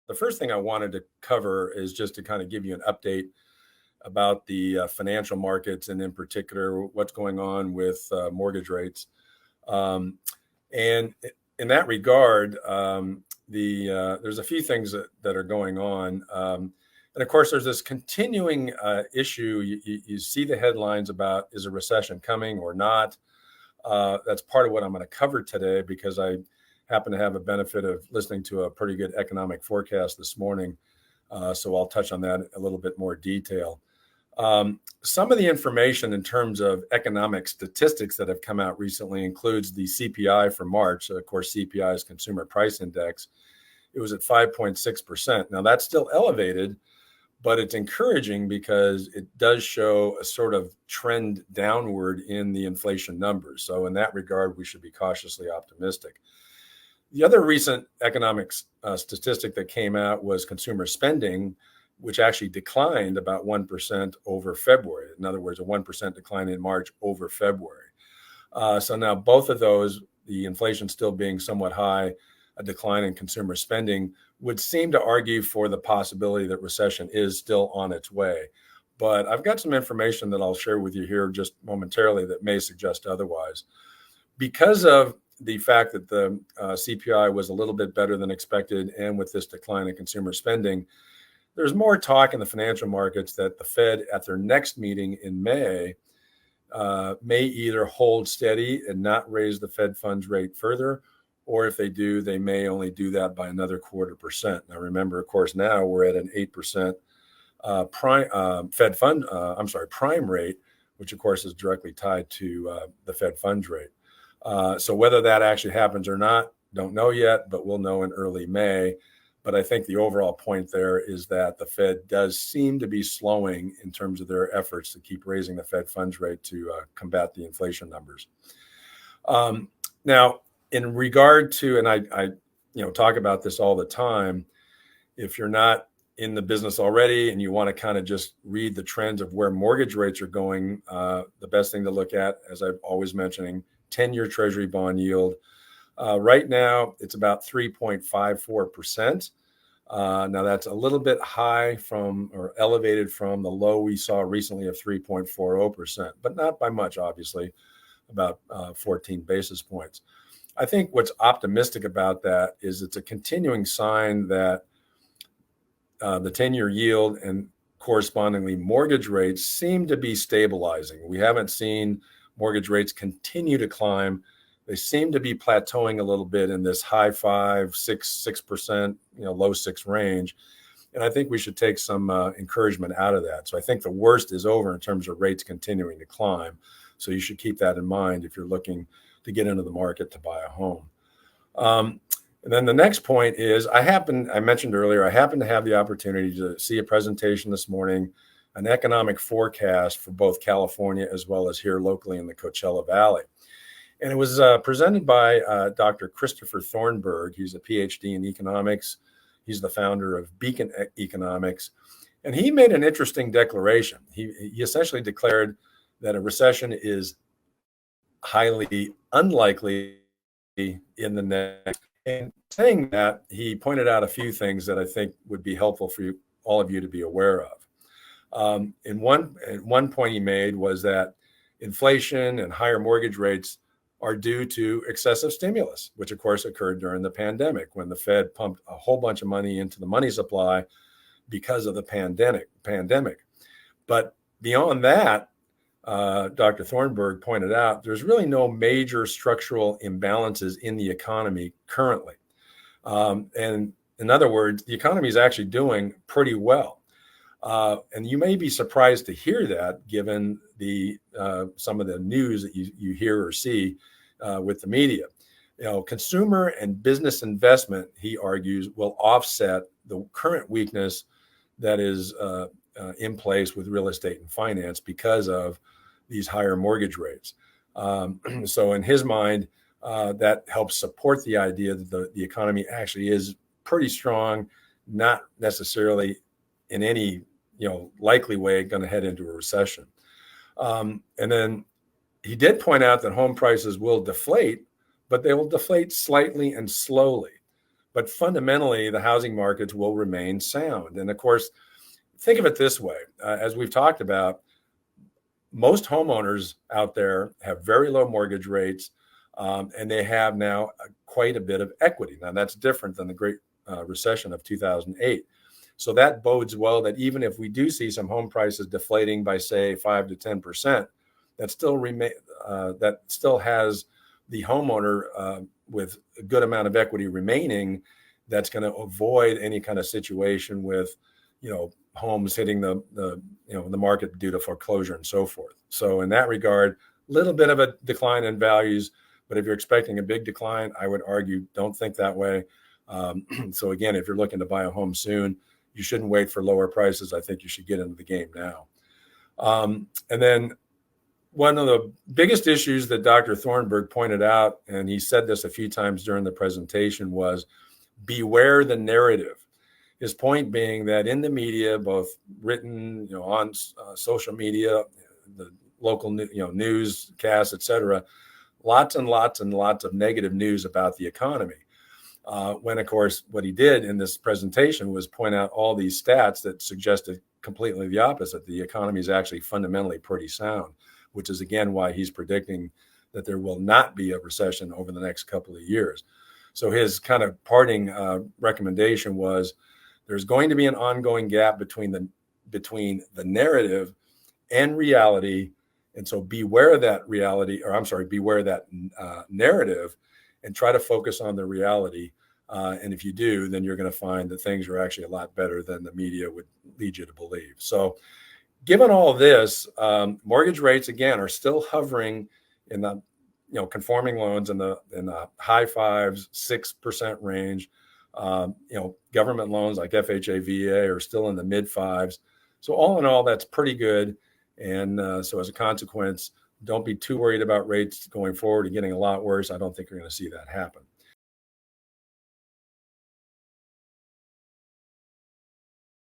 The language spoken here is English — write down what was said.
the first thing I wanted to cover is just to kind of give you an update about the financial markets, and in particular, what's going on with mortgage rates. And in that regard, there's a few things that are going on. And of course, there's this continuing issue. You see the headlines about, is a recession coming or not? That's part of what I'm going to cover today, because I happen to have a benefit of listening to a pretty good economic forecast this morning. So I'll touch on that in a little bit more detail. Some of the information in terms of economic statistics that have come out recently includes the CPI for March. Of course, CPI is Consumer Price Index. It was at 5.6%. Now, that's still elevated, but it's encouraging because it does show a sort of trend downward in the inflation numbers. So in that regard, we should be cautiously optimistic. The other recent economic statistic that came out was consumer spending, which actually declined about 1% over February. In other words, a 1% decline in March over February. So now both of those, the inflation still being somewhat high, a decline in consumer spending, would seem to argue for the possibility that recession is still on its way. But I've got some information that I'll share with you here just momentarily that may suggest otherwise. Because of the fact that the CPI was a little bit better than expected, and with this decline in consumer spending, there's more talk in the financial markets that the Fed at their next meeting in May may either hold steady and not raise the Fed funds rate further, or if they do, they may only do that by another 0.25%. Now, remember, of course, now we're at an 8% prime rate, which of course is directly tied to the Fed funds rate. So whether that actually happens or not, don't know yet, but we'll know in early May. But I think the overall point there is that the Fed does seem to be slowing in terms of their efforts to keep raising the Fed funds rate to combat the inflation numbers. Now, in regard to, and I talk about this all the time, if you're not in the business already and you want to kind of just read the trends of where mortgage rates are going, the best thing to look at, as I'm always mentioning, 10-year Treasury bond yield. Right now, it's about 3.54%. Now, that's a little bit high from, or elevated from, the low we saw recently of 3.40%, but not by much, obviously, about 14 basis points. I think what's optimistic about that is it's a continuing sign that the 10-year yield and correspondingly mortgage rates seem to be stabilizing. We haven't seen mortgage rates continue to climb. They seem to be plateauing a little bit in this high 6%, low 6 range. And I think we should take some encouragement out of that. So I think the worst is over in terms of rates continuing to climb. So you should keep that in mind if you're looking to get into the market to buy a home. And then the next point is, I mentioned earlier, I happened to have the opportunity to see a presentation this morning, an economic forecast for both California as well as here locally in the Coachella Valley. And it was presented by Dr. Christopher Thornburg. He's a PhD in economics. He's the founder of Beacon Economics. And he made an interesting declaration. He essentially declared that a recession is highly unlikely in the next. And saying that, he pointed out a few things that I think would be helpful for all of you to be aware of. And one point he made was that inflation and higher mortgage rates are due to excessive stimulus, which of course occurred during the pandemic when the Fed pumped a whole bunch of money into the money supply because of the pandemic. But beyond that, Dr. Thornburg pointed out there's really no major structural imbalances in the economy currently. And in other words, the economy is actually doing pretty well. And you may be surprised to hear that, given some of the news that you hear or see with the media. Consumer and business investment, he argues, will offset the current weakness that is in place with real estate and finance because of these higher mortgage rates. So in his mind, that helps support the idea that the economy actually is pretty strong, not necessarily in any likely way going to head into a recession. And then he did point out that home prices will deflate, but they will deflate slightly and slowly. but fundamentally, the housing markets will remain sound. And of course, think of it this way, as we've talked about, most homeowners out there have very low mortgage rates, and they have now quite a bit of equity. Now, that's different than the Great Recession of 2008. So that bodes well that even if we do see some home prices deflating by, say, 5 to 10%, that still has the homeowner with a good amount of equity remaining. That's going to avoid any kind of situation with, homes hitting the market due to foreclosure and so forth. So in that regard, a little bit of a decline in values, but if you're expecting a big decline, I would argue don't think that way. So again, if you're looking to buy a home soon, you shouldn't wait for lower prices. I think you should get into the game now. And then one of the biggest issues that Dr. Thornburg pointed out, and he said this a few times during the presentation, was beware the narrative. His point being that in the media, both written, on social media, the local, newscasts, et cetera, lots and lots and lots of negative news about the economy. When, of course, what he did in this presentation was point out all these stats that suggested completely the opposite. The economy is actually fundamentally pretty sound, which is, again, why he's predicting that there will not be a recession over the next couple of years. So his kind of parting recommendation was there's going to be an ongoing gap between the narrative and reality. And so beware that narrative and try to focus on the reality. And if you do, then you're going to find that things are actually a lot better than the media would lead you to believe. So given all this, mortgage rates, again, are still hovering in the conforming loans in the high 5s, 6% range. Government loans like FHA, VA are still in the mid 5s. So all in all, that's pretty good. And so as a consequence, don't be too worried about rates going forward and getting a lot worse. I don't think you're going to see that happen.